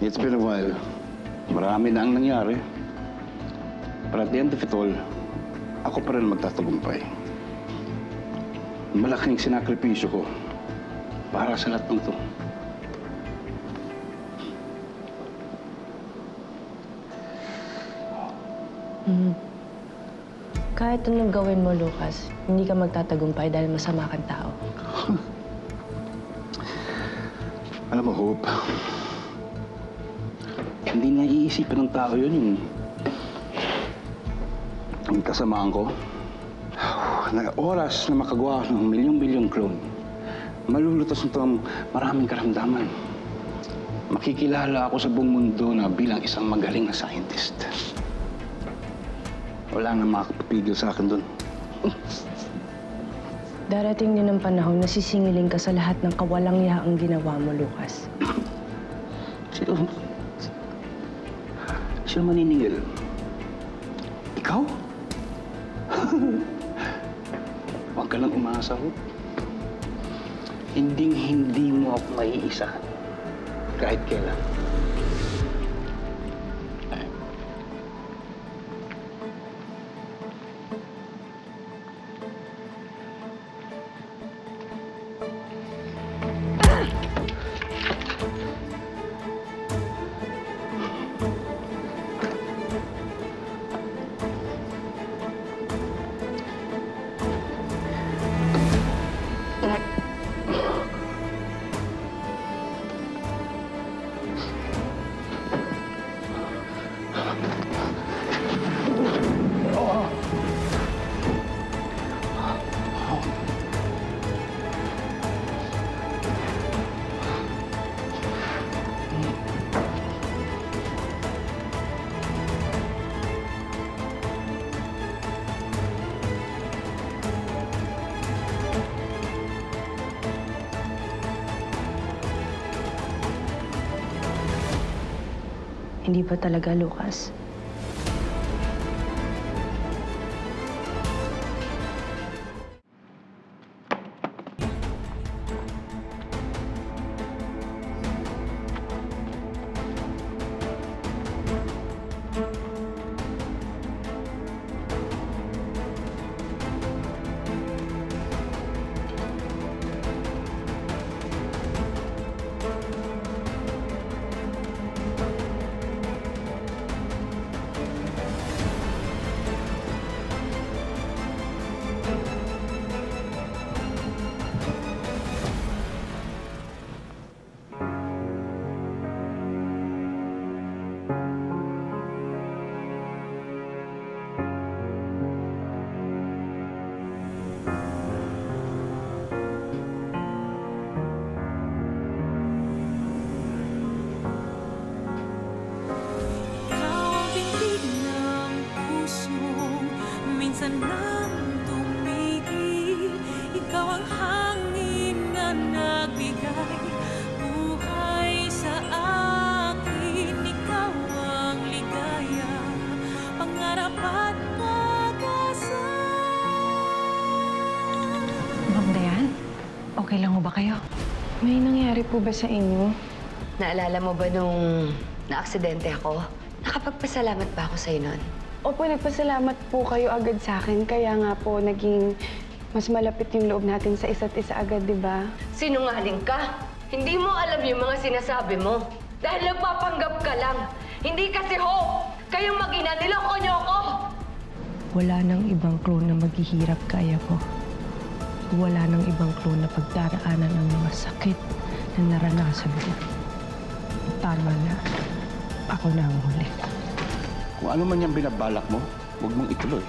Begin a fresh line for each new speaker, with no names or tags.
It's been a while. Marami na ang nangyari. But at the end of it all, ako pa rin magtatagumpay. Malaking sinakripisyo ko para sa lahat ng to.
Kahit anong gawin mo, Lucas, hindi ka magtatagumpay dahil masama kang tao.
Alam mo, Hope, hindi na iisipin ng tao yun yung kasamaan ko. Na oras na makagawa ng milyong-milyong clone, malulutas nito ang maraming karamdaman. Makikilala ako sa buong mundo na bilang isang magaling na scientist. Wala na makakapigil sa akin doon.
Darating din ang panahon na sisingilin ka sa lahat ng kawalang yaang ginawa mo, Lucas.
Sino maniningil? Ikaw? Huwag ka lang umasa, Hope. Hindi mo ako maiisahan. Kahit kailan.
Hindi ba talaga, Lucas?
Minsan nang tumigil, ikaw ang hangin na nagbigay buhay sa akin. Ikaw ang ligaya, pangarap at pag-asa.
Ma'am Dayan, okay lang mo ba kayo?
May nangyari po ba sa inyo?
Naalala mo ba nung naaksidente ako? Nakapagpasalamat ba ako sa'yo nun?
Opo, nagpasalamat po kayo agad sa akin. Kaya nga po, naging mas malapit yung loob natin sa isa't isa agad, di ba?
Sinungaling ka? Hindi mo alam yung mga sinasabi mo. Dahil nagpapanggap ka lang. Hindi kasi Hope! Kayong mag-ina, niloko niyo ako!
Wala nang ibang clone na maghihirap kaya ko. Wala nang ibang clone na pagdaraanan ng mga sakit na naranasan ko. Tama na. Ako na ang huli.
Kung ano man yung binabalak mo, huwag mong ituloy.